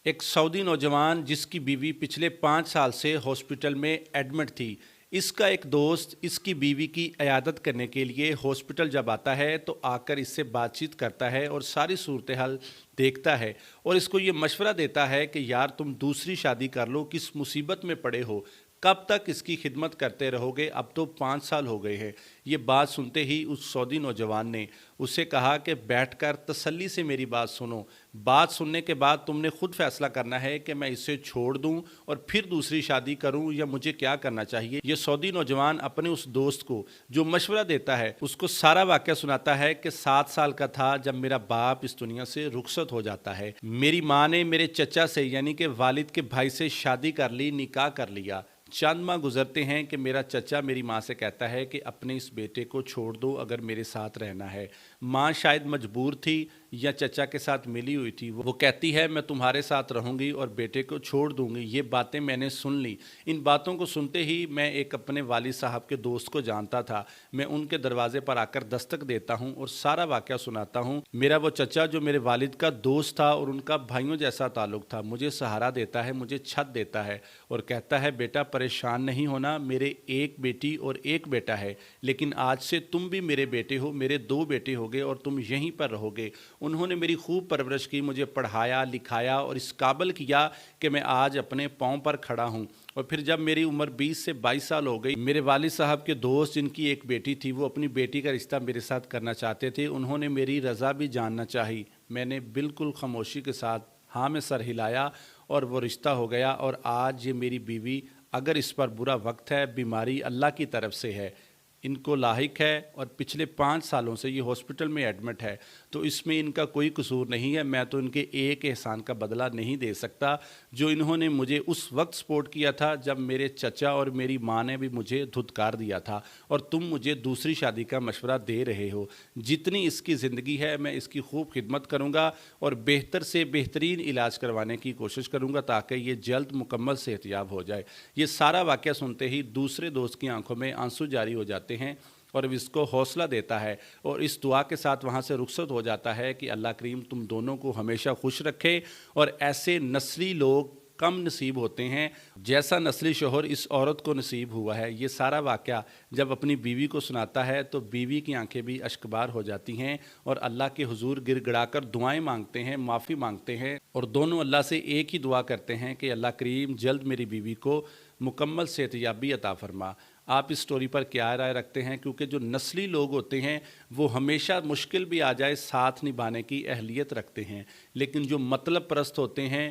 एक सऊदी नौजवान जिसकी बीवी पिछले 5 साल से हॉस्पिटल में एडमिट थी। इसका एक दोस्त इसकी बीवी की इयादत करने के लिए हॉस्पिटल जब आता है तो आकर इससे बातचीत करता है और सारी सूरत हाल देखता है और इसको ये मशवरा देता है कि यार तुम दूसरी शादी कर लो, किस मुसीबत में पड़े हो, कब तक इसकी खिदमत करते रहोगे, अब तो 5 साल हो गए हैं। ये बात सुनते ही उस सऊदी नौजवान ने उससे कहा कि बैठकर तसल्ली से मेरी बात सुनो। बात सुनने के बाद तुमने खुद फैसला करना है कि मैं इसे छोड़ दूं और फिर दूसरी शादी करूं या मुझे क्या करना चाहिए। ये सऊदी नौजवान अपने उस दोस्त को जो मशवरा देता है उसको सारा वाकया सुनाता है कि 7 साल का था जब मेरा बाप इस दुनिया से रुखसत हो जाता है। मेरी माँ ने मेरे चचा से यानी कि वालिद के भाई से शादी कर ली, निकाह कर लिया। चंद माह गुजरते हैं कि मेरा चचा मेरी माँ से कहता है कि अपने इस बेटे को छोड़ दो अगर मेरे साथ रहना है। माँ शायद मजबूर थी या चचा के साथ मिली हुई थी। वो कहती है मैं तुम्हारे साथ रहूंगी और बेटे को छोड़ दूंगी। ये बातें मैंने सुन ली। इन बातों को सुनते ही मैं एक अपने वालिद साहब के दोस्त को जानता था। मैं उनके दरवाजे पर आकर दस्तक देता हूँ और सारा वाकया सुनाता हूँ। मेरा वो चचा जो मेरे वालिद का दोस्त था और उनका भाइयों जैसा ताल्लुक था, मुझे सहारा देता है, मुझे छत देता है और कहता है बेटा परेशान नहीं होना, मेरे एक बेटी और एक बेटा है, लेकिन आज से तुम भी मेरे बेटे हो, मेरे 2 बेटे होगे और तुम यहीं पर रहोगे। उन्होंने मेरी खूब परवरिश की, मुझे पढ़ाया लिखाया और इस काबिल किया कि मैं आज अपने पाँव पर खड़ा हूँ। और फिर जब मेरी उम्र 20 से 22 साल हो गई, मेरे वालिद साहब के दोस्त जिनकी एक बेटी थी वो अपनी बेटी का रिश्ता मेरे साथ करना चाहते थे। उन्होंने मेरी रज़ा भी जानना चाही। मैंने बिल्कुल खामोशी के साथ हाँ में सर हिलाया और वो रिश्ता हो गया। और आज ये मेरी बीवी, अगर इस पर बुरा वक्त है, बीमारी अल्लाह की तरफ से है, इनको लाहिक है और पिछले 5 सालों से ये हॉस्पिटल में एडमिट है, तो इसमें इनका कोई कसूर नहीं है। मैं तो इनके एक एहसान का बदला नहीं दे सकता जो इन्होंने मुझे उस वक्त सपोर्ट किया था जब मेरे चचा और मेरी माँ ने भी मुझे धुतकार दिया था और तुम मुझे दूसरी शादी का मशवरा दे रहे हो। जितनी इसकी ज़िंदगी है मैं इसकी खूब खिदमत करूँगा और बेहतर से बेहतरीन इलाज करवाने की कोशिश करूँगा ताकि ये जल्द मुकम्मल सेहतियाब हो जाए। ये सारा वाक़या सुनते ही दूसरे दोस्त की आंखों में आंसू जारी हो जाते हैं और इसको हौसला देता है और इस दुआ के साथ वहाँ से रुखसत हो जाता है कि अल्लाह करीम तुम दोनों को हमेशा खुश रखे। और ऐसे नस्ली लोग कम नसीब होते हैं जैसा नस्ली शोहर इस औरत को नसीब हुआ है। ये सारा वाक़या जब अपनी बीवी को सुनाता है तो बीवी की आंखें भी अश्कबार हो जाती हैं और अल्लाह के हुजूर गिड़गिड़ाकर दुआएं मांगते हैं, माफ़ी मांगते हैं और दोनों अल्लाह से एक ही दुआ करते हैं कि अल्लाह करीम जल्द मेरी बीवी को मुकम्मल सेहतयाबी अता फरमा। आप इस स्टोरी पर क्या राय रखते हैं? क्योंकि जो नस्ली लोग होते हैं वो हमेशा मुश्किल भी आ जाए साथ निभाने की अहलियत रखते हैं, लेकिन जो मतलब परस्त होते हैं